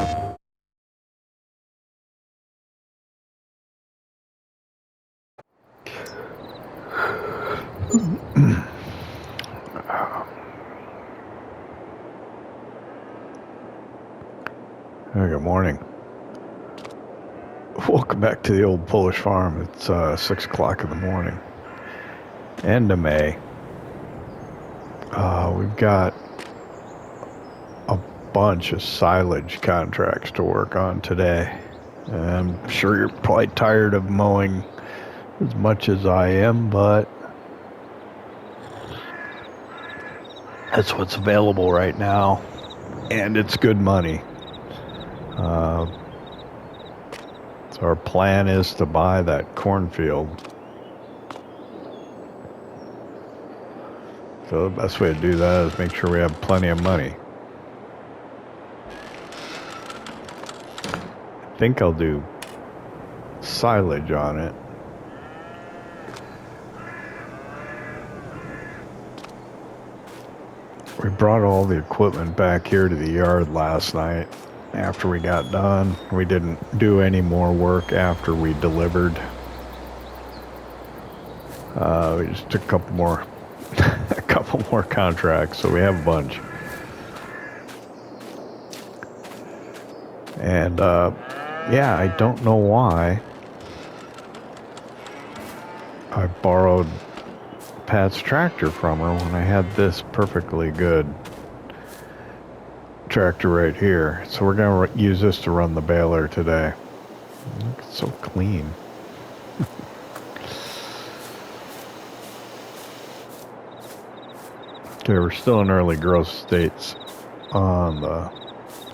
Good morning. Welcome back to the old Polish farm. It's 6 o'clock in the morning. End of May. We've got a bunch of silage contracts to work on today. I'm sure you're probably tired of mowing as much as I am, but that's what's available right now, and it's good money. So our plan is to buy that cornfield. So the best way to do that is make sure we have plenty of money. I think I'll do silage on it. We brought all the equipment back here to the yard last night after we got done. We didn't do any more work after we delivered. We just took a couple more contracts, so we have a bunch. And yeah, I don't know why I borrowed Pat's tractor from her when I had this perfectly good tractor right here. So we're going to use this to run the baler today. Look, it's so clean. Okay, we're still in early growth states on the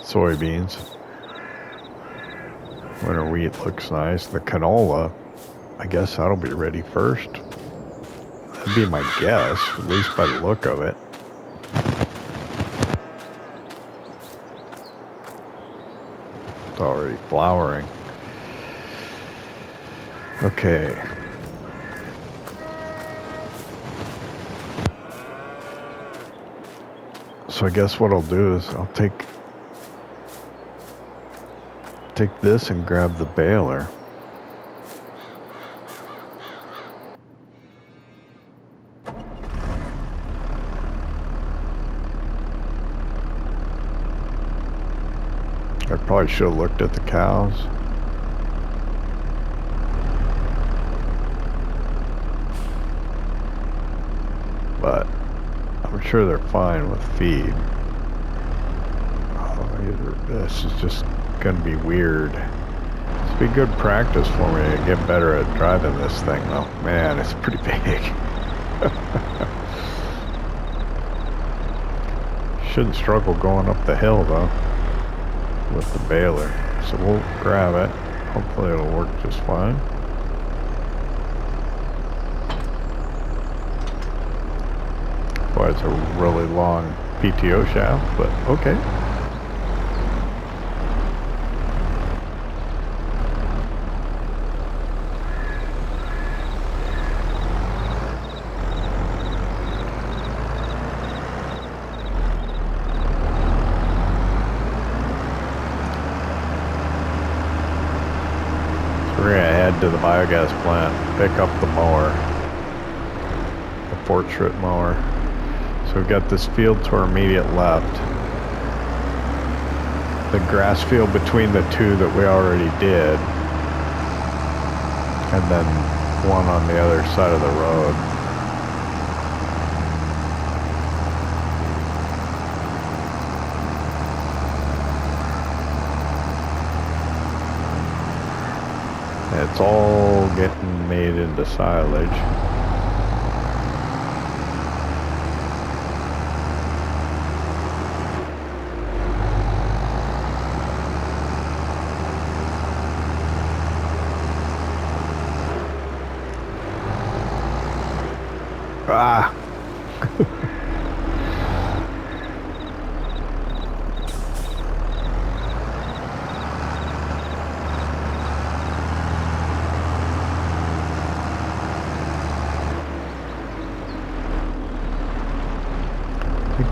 soybeans. Winter wheat looks nice. The canola, I guess that'll be ready first. That'd be my guess, at least by the look of it. It's already flowering. Okay. So I guess what I'll do is I'll take this and grab the baler. I probably should have looked at the cows. But I'm sure they're fine with feed. Oh, this is just going to be weird. This would be good practice for me to get better at driving this thing, though. Man, it's pretty big. Shouldn't struggle going up the hill, though, with the baler. So we'll grab it. Hopefully it'll work just fine. Boy, it's a really long PTO shaft, but okay. We're gonna head to the biogas plant, pick up the mower, the portrait mower. So we've got this field to our immediate left, the grass field between the two that we already did, and then one on the other side of the road. It's all getting made into silage. Ah!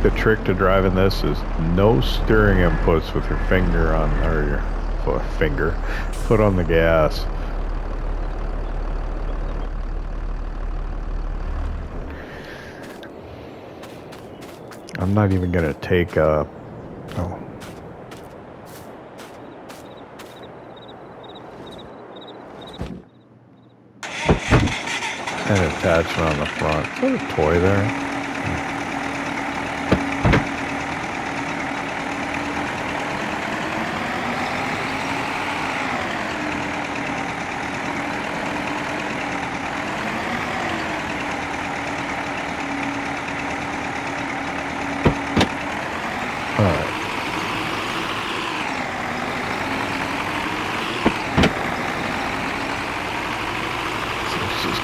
the trick to driving this is no steering inputs with your finger on, or your foot on the gas. I'm not even gonna take a, oh. An attachment on the front. Is that a toy there?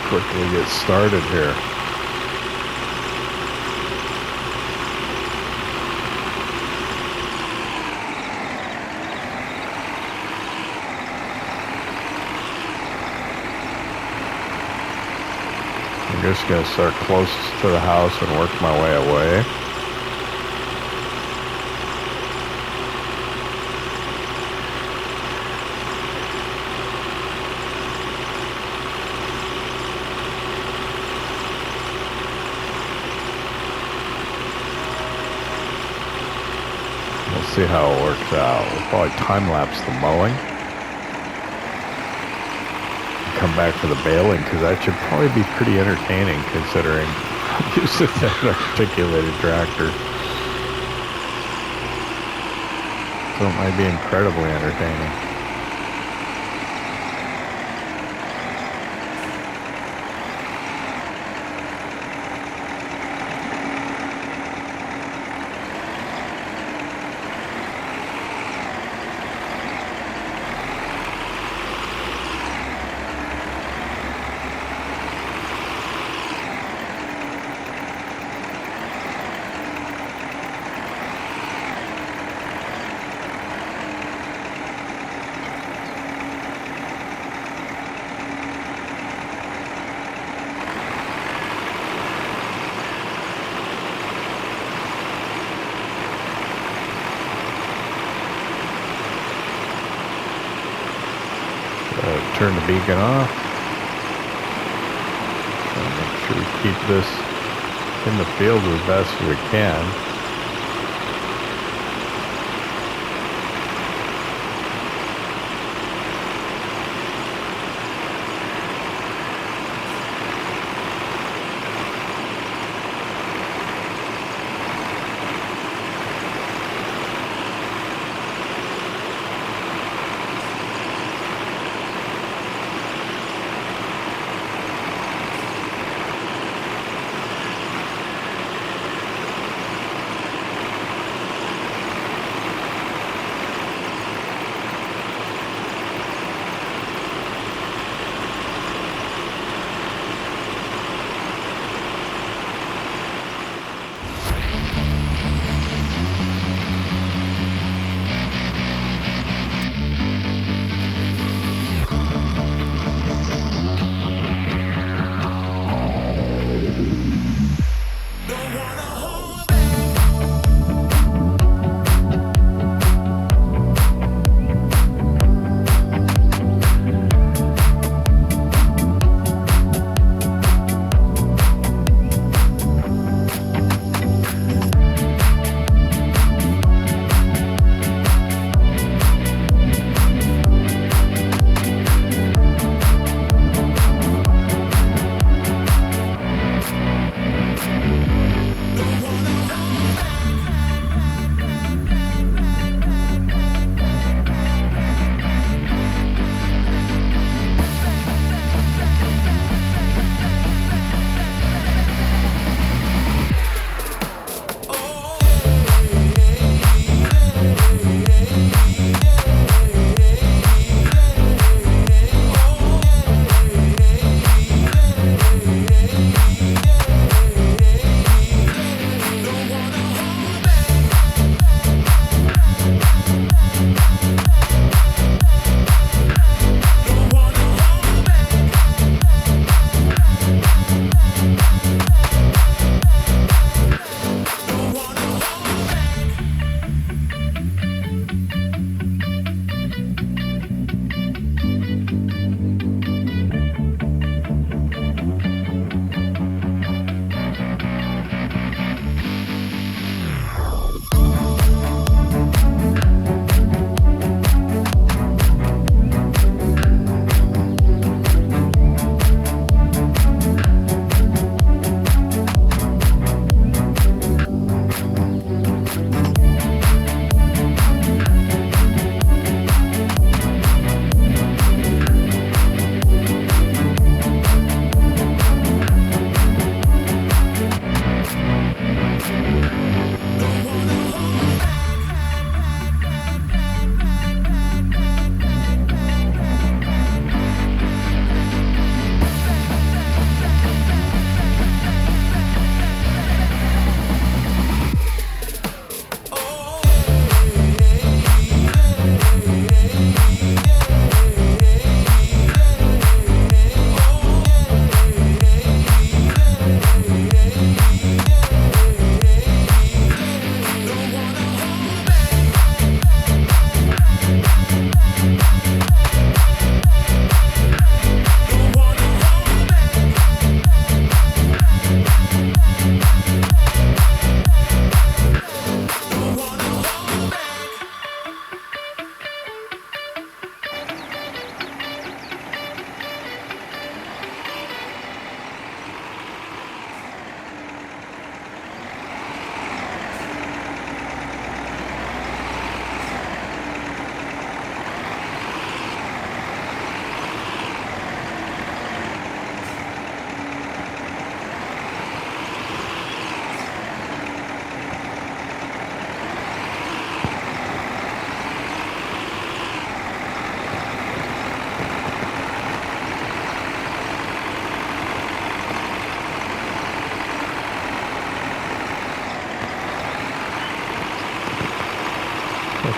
Quickly get started here. I'm just going to start closest to the house and work my way away. See how it works out. We'll probably time-lapse the mowing. Come back for the baling, because that should probably be pretty entertaining considering I'm used to that articulated tractor. So it might be incredibly entertaining. Turn the beacon off. And make sure we keep this in the field as best as we can.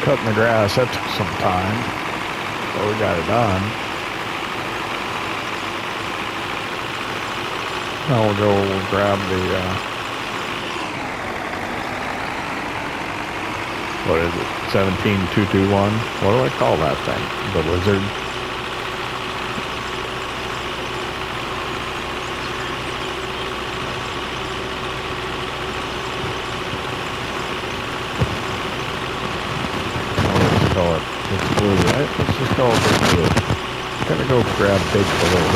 cutting the grass, that took some time, but we got it done. Now we'll grab the, what is it, 17221? What do I call that thing? The lizard? It's blue, right? Let's just call it Big Blue. Gotta go grab Big Blue.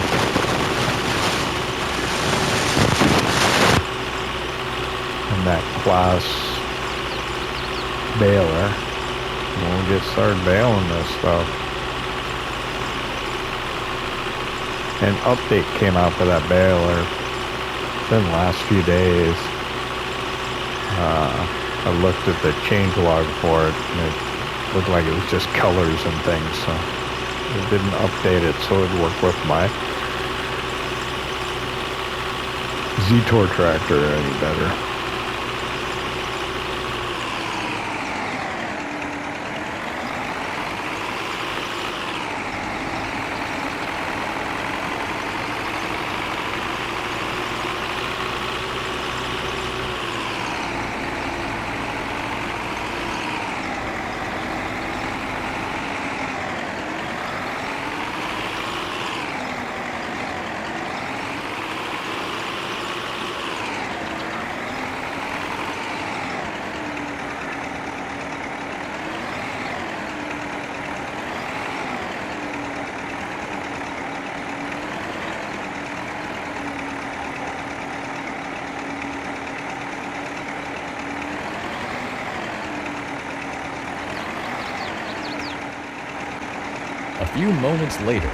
And that class baler. And we'll get started baling this stuff. An update came out for that baler within the last few days. I looked at the change log for it, and it looked like it was just colors and things, so it didn't update it so it'd work with my Z-Tor tractor any better. A few moments later.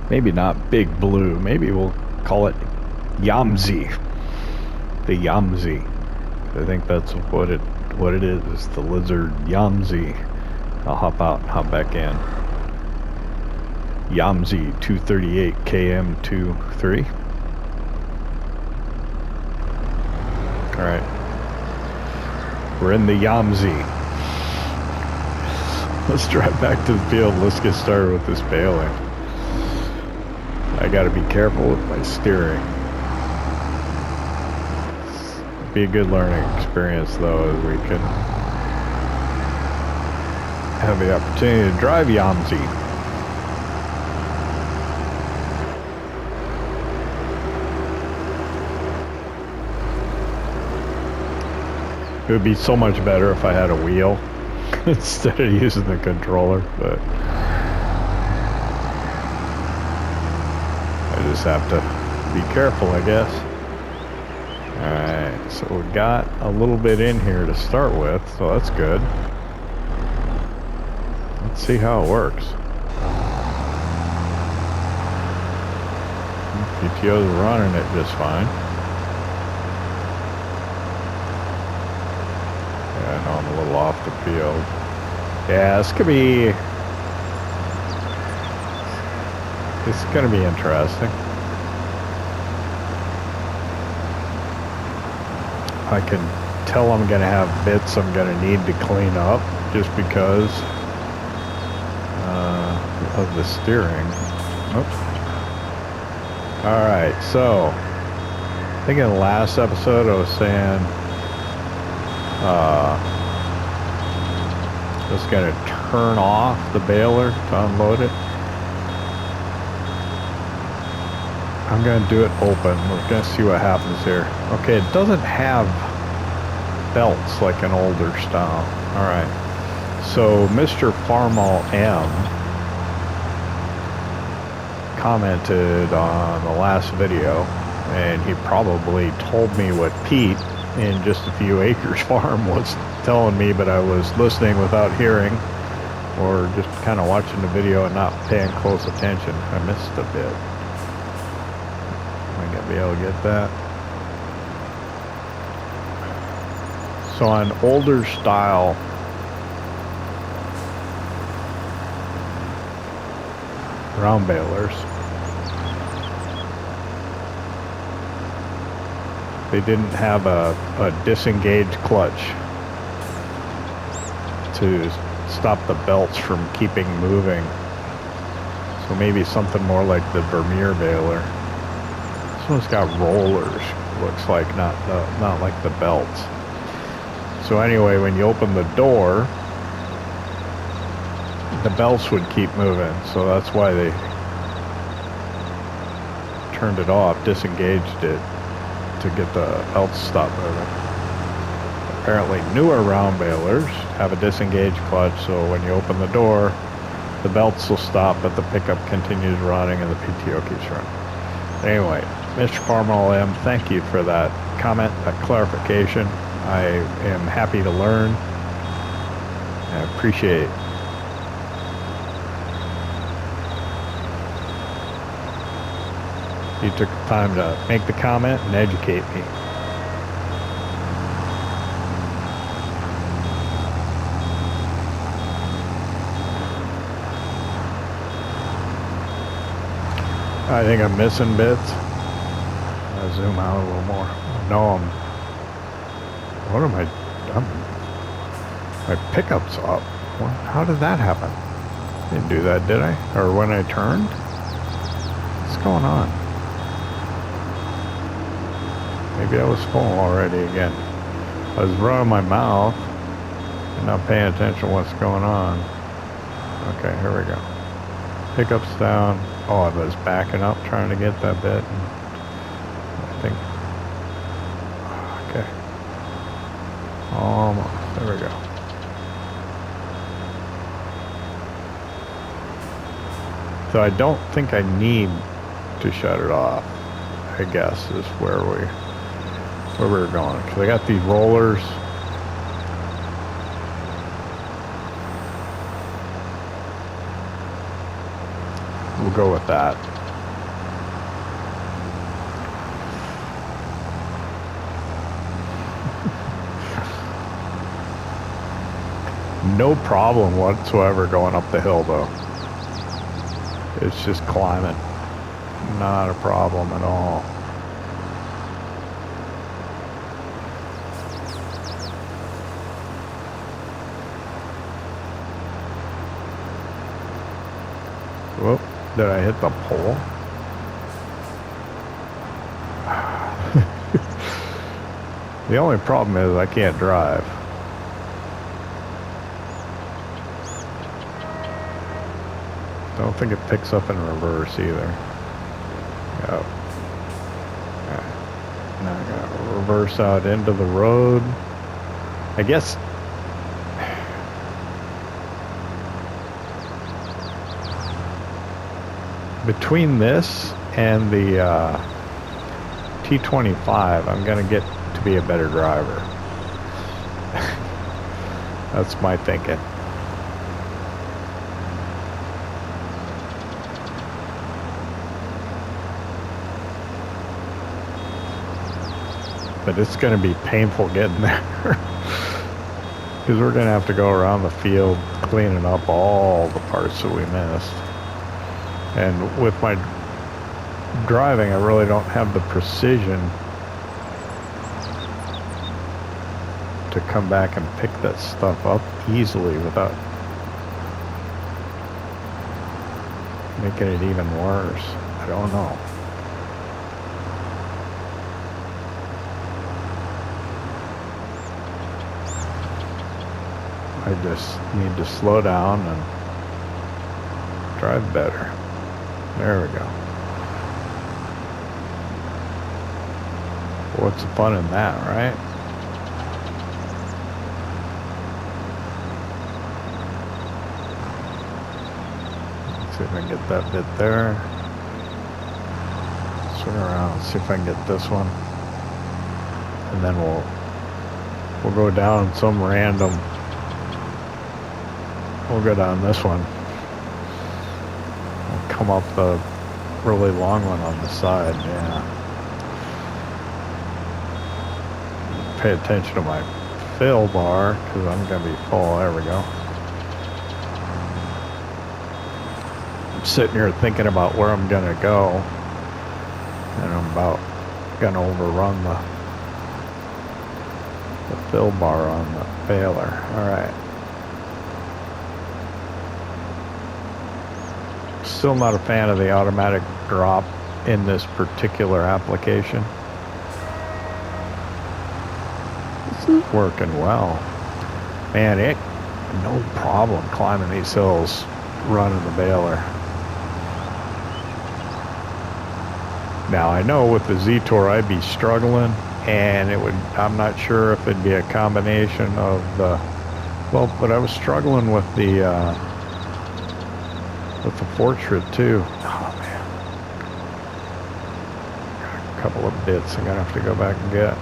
Maybe not Big Blue. Maybe we'll call it Yamzi. The Yamzi. I think that's what it is. It's the lizard Yamzi. I'll hop out and hop back in. Yamzi 238 KM23. Alright. We're in the Yamzi. Let's drive back to the field. Let's get started with this baling. I gotta be careful with my steering. Be a good learning experience though, as we can have the opportunity to drive Yamzi. It would be so much better if I had a wheel instead of using the controller, but I just have to be careful, I guess. Alright, so we got a little bit in here to start with, so that's good. Let's see how it works. PTO's running it just fine. Yeah, I know I'm a little off the field. Yeah, this could be... This is going to be interesting. I can tell I'm going to have bits I'm going to need to clean up just because of the steering. Oops. Alright, so I think in the last episode I was saying I was going to turn off the baler to unload it. I'm going to do it open. We're going to see what happens here. Okay, it doesn't have belts like an older style. Alright, so Mr. Farmal M commented on the last video, and he probably told me what Pete in Just a Few Acres Farm was telling me, but I was listening without hearing, or just kind of watching the video and not paying close attention. I missed a bit. Am I going to be able to get that? So on older style round balers, they didn't have a disengaged clutch to stop the belts from keeping moving. So maybe something more like the Vermeer baler. This one's got rollers, looks like, not like the belts. So anyway, when you open the door, the belts would keep moving, so that's why they turned it off, disengaged it to get the belts to stop moving. Apparently newer round balers have a disengaged clutch, so when you open the door, the belts will stop, but the pickup continues running and the PTO keeps running. Anyway, Mr. Farmal M, thank you for that comment, that clarification. I am happy to learn. I appreciate you took the time to make the comment and educate me. I think I'm missing bits. I'll zoom out a little more. No, what am I? My pickup's up. How did that happen? Didn't do that, did I? Or when I turned? What's going on? Maybe I was full already again. I was running my mouth and not paying attention to what's going on. Okay, here we go. Pickup's down. Oh, I was backing up trying to get that bit. And I think. Okay. Almost. There we go. So I don't think I need to shut it off, I guess, is where we're going. Because I got these rollers. We'll go with that. No problem whatsoever going up the hill, though. It's just climbing. Not a problem at all. Whoop, did I hit the pole? The only problem is I can't drive. I don't think it picks up in reverse either. Yep. Now I gotta reverse out into the road. I guess between this and the T25, I'm gonna get to be a better driver. That's my thinking. But it's going to be painful getting there. Because we're going to have to go around the field cleaning up all the parts that we missed. And with my driving, I really don't have the precision to come back and pick that stuff up easily without making it even worse. I don't know. I just need to slow down and drive better. There we go. What's the fun in that, right? Let's see if I can get that bit there. Swing around, see if I can get this one. And then we'll go down some random. We'll go down this one. We'll come up the really long one on the side, yeah. Pay attention to my fill bar, because I'm going to be full. There we go. I'm sitting here thinking about where I'm going to go, and I'm about going to overrun the fill bar on the baler. Alright. Still not a fan of the automatic drop in this particular application. This is working well. Man, it no problem climbing these hills, running the baler. Now I know with the Z-Tor I'd be struggling, and it would, I'm not sure if it'd be a combination of the, well, but I was struggling with the portrait too. Oh man, got a couple of bits I'm gonna have to go back and get.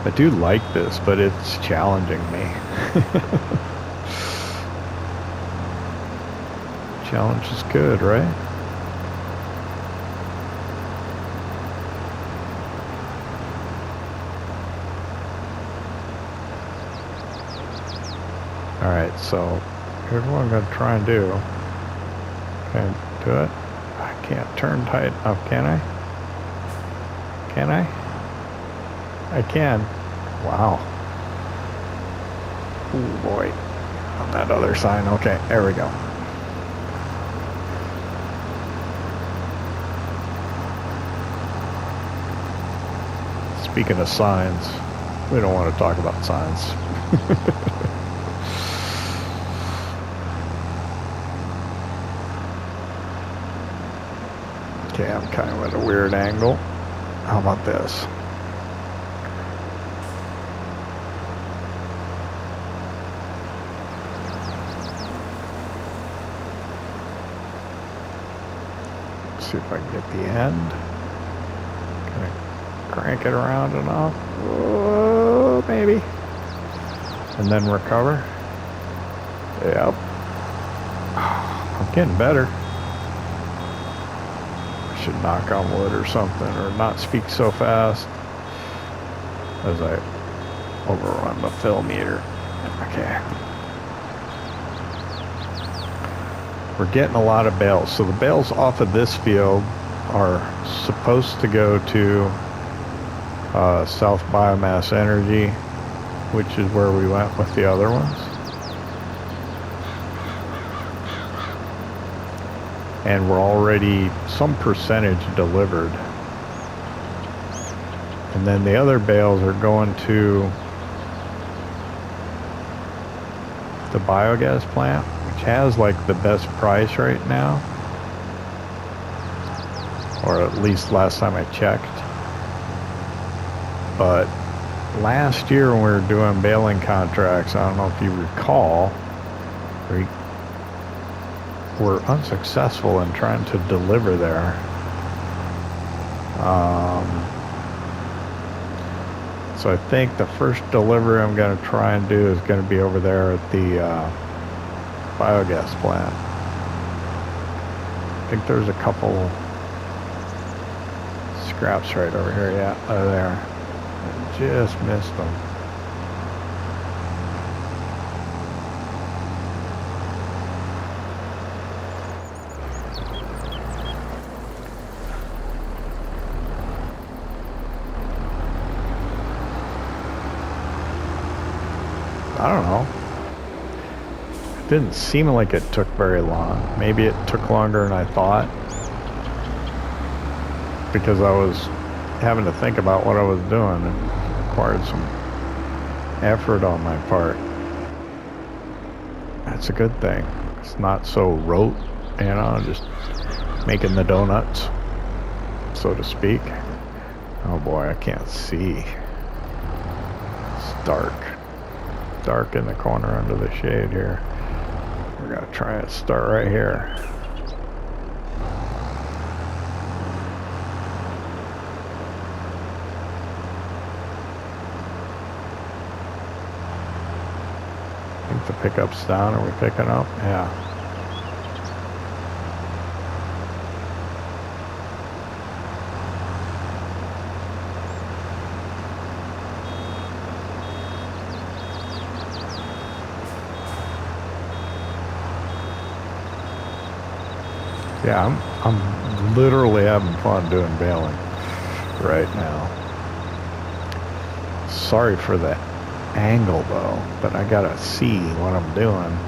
I do like this, but it's challenging me. Challenge is good, right? Alright, so here's what I'm going to try and do. Can I do it? I can't turn tight enough, can I? Can I? I can. Wow. Oh boy. On that other sign. Okay, there we go. Speaking of signs, we don't want to talk about signs. Okay, I'm kind of at a weird angle. How about this? See if I can get the end. Can I crank it around enough? Oh, maybe. And then recover. Yep. I'm getting better. I should knock on wood or something, or not speak so fast as I overrun the fill meter. Okay. We're getting a lot of bales. So the bales off of this field are supposed to go to South Biomass Energy, which is where we went with the other ones. And we're already some percentage delivered. And then the other bales are going to the biogas plant, which has like the best price right now, or at least last time I checked. But last year when we were doing baling contracts, I don't know if you recall, we were unsuccessful in trying to deliver there. So I think the first delivery I'm going to try and do is going to be over there at the biogas plant. I think there's a couple scraps right over here. Yeah, there. I just missed them. I don't know. Didn't seem like it took very long. Maybe it took longer than I thought, because I was having to think about what I was doing. It required some effort on my part. That's a good thing. It's not so rote, you know, just making the donuts, so to speak. Oh boy, I can't see. It's dark. Dark in the corner under the shade here. We're gonna try and start right here. I think the pickup's down. Are we picking up? Yeah. Yeah, I'm literally having fun doing baling right now. Sorry for the angle though, but I gotta see what I'm doing.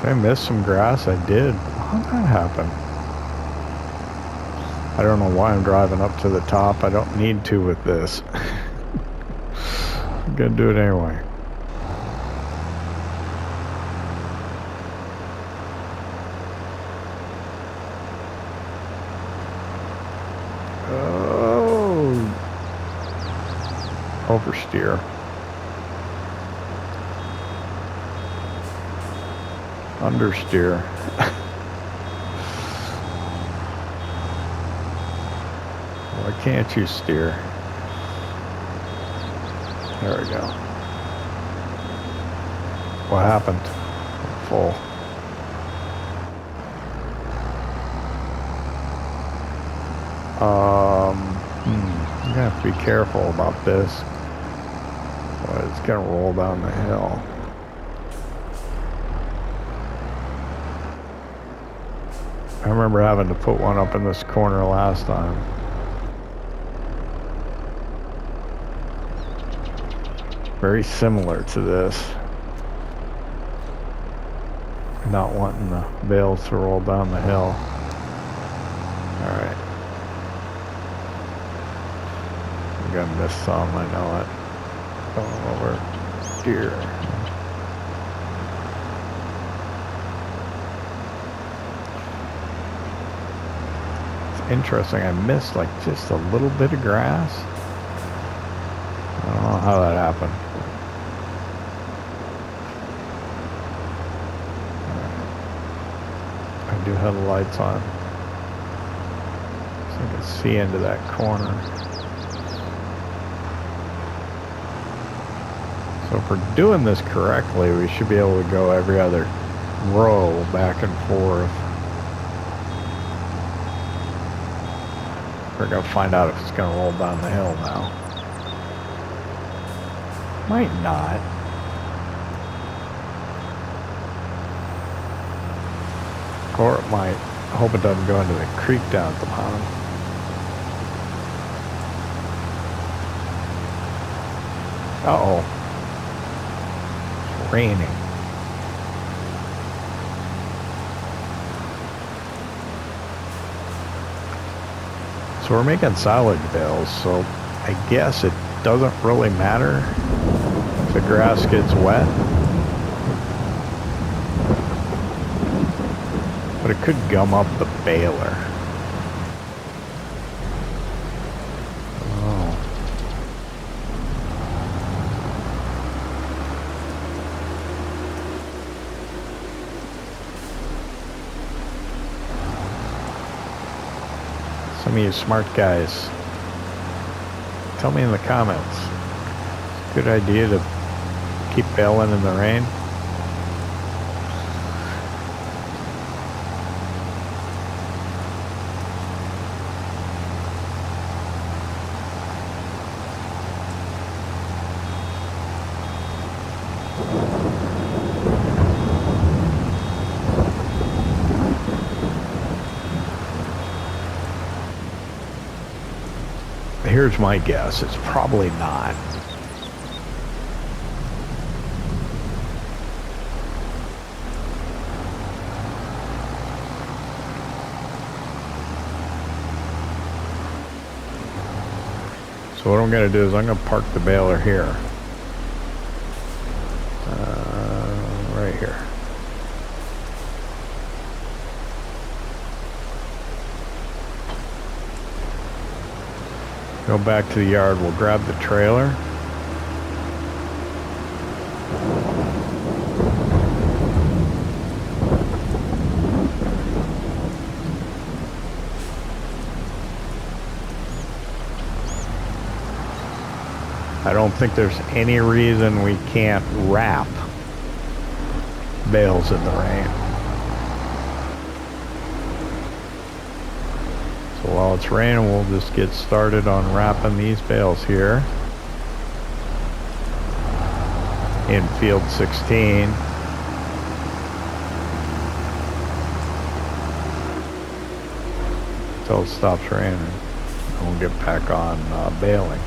Did I miss some grass? I did. How did that happen? I don't know why I'm driving up to the top. I don't need to with this. I'm gonna do it anyway. Oh, oversteer. Understeer. Why can't you steer? There we go. What happened? Full. I'm gonna have to be careful about this. Well, it's gonna roll down the hill. I remember having to put one up in this corner last time. Very similar to this. Not wanting the bales to roll down the hill. Alright. I'm gonna miss some, I know it. Going over here. Interesting, I missed like just a little bit of grass. I don't know how that happened. I do have the lights on, so I can see into that corner. So if we're doing this correctly, we should be able to go every other row back and forth. We're gonna find out if it's gonna roll down the hill now. Might not. Or it might. I hope it doesn't go into the creek down at the bottom. Uh-oh. It's raining. So we're making silage bales, so I guess it doesn't really matter if the grass gets wet. But it could gum up the baler. Oh. Some of you smart guys, tell me in the comments. Good idea to keep baling in the rain. Here's my guess, it's probably not. So what I'm going to do is I'm going to park the baler here. Right here. Go back to the yard, we'll grab the trailer. I don't think there's any reason we can't wrap bales in the rain. So while it's raining, we'll just get started on wrapping these bales here in field 16. Until it stops raining. And we'll get back on baling.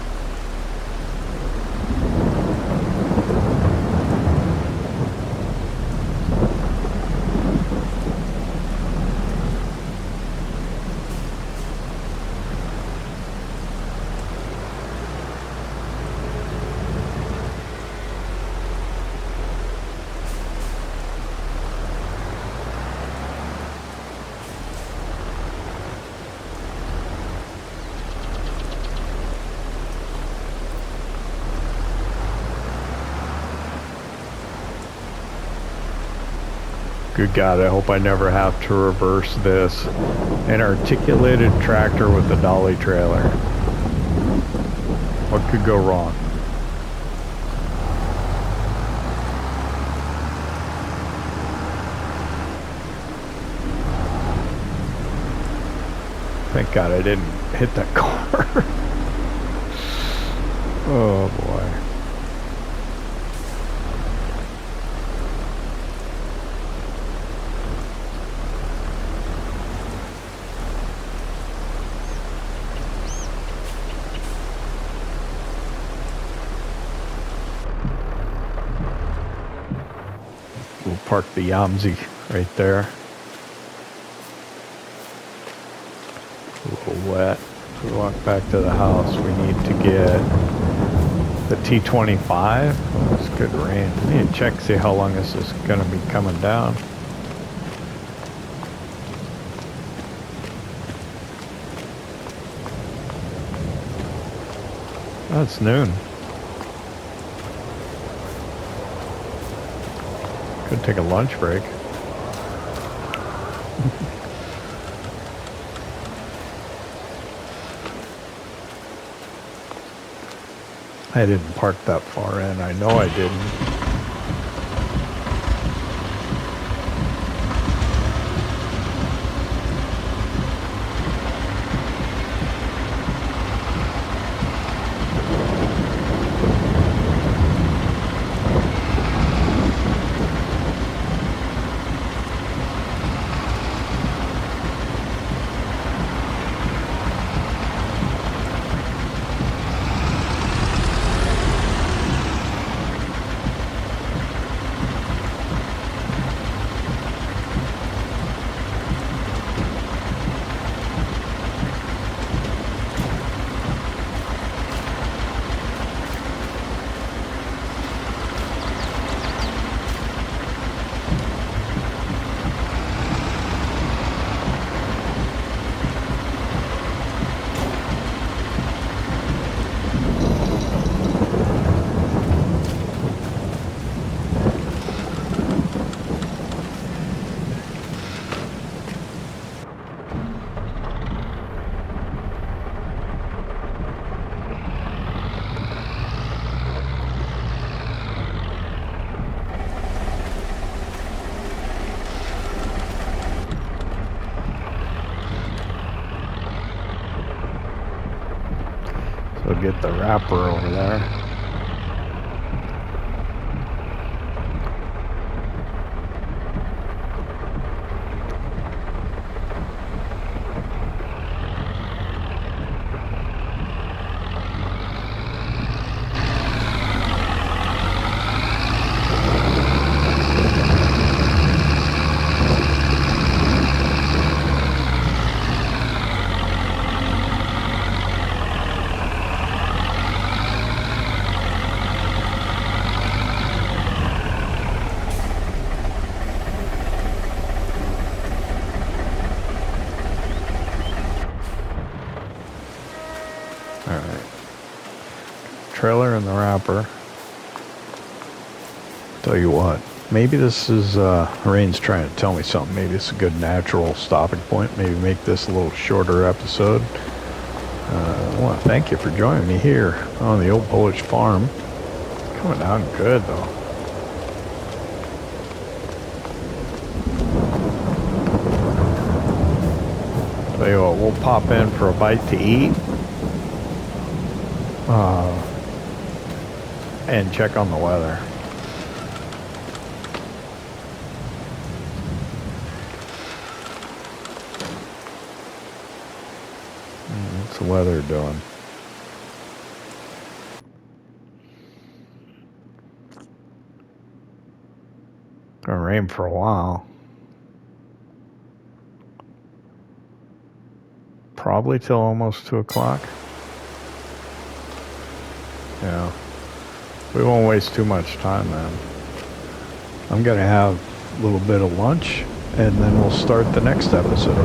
Good God, I hope I never have to reverse this. An articulated tractor with a dolly trailer. What could go wrong? Thank God I didn't hit that car. Oh boy. We'll park the Yamzi right there. A little wet. So we walk back to the house. We need to get the T25. Oh, it's good rain. I need to check, see how long this is going to be coming down. Oh, it's noon. Could take a lunch break. I didn't park that far in. I know I didn't. Go get the wrapper over there. Trailer and the wrapper. Tell you what, maybe this is Rain's trying to tell me something. Maybe it's a good natural stopping point. Maybe make this a little shorter episode. I want to thank you for joining me here on the old Polish farm. Coming out good though. Tell you what, we'll pop in for a bite to eat. And check on the weather. What's the weather doing? Gonna rain for a while. Probably till almost 2 o'clock. Yeah. We won't waste too much time, man. I'm gonna have a little bit of lunch, and then we'll start the next episode.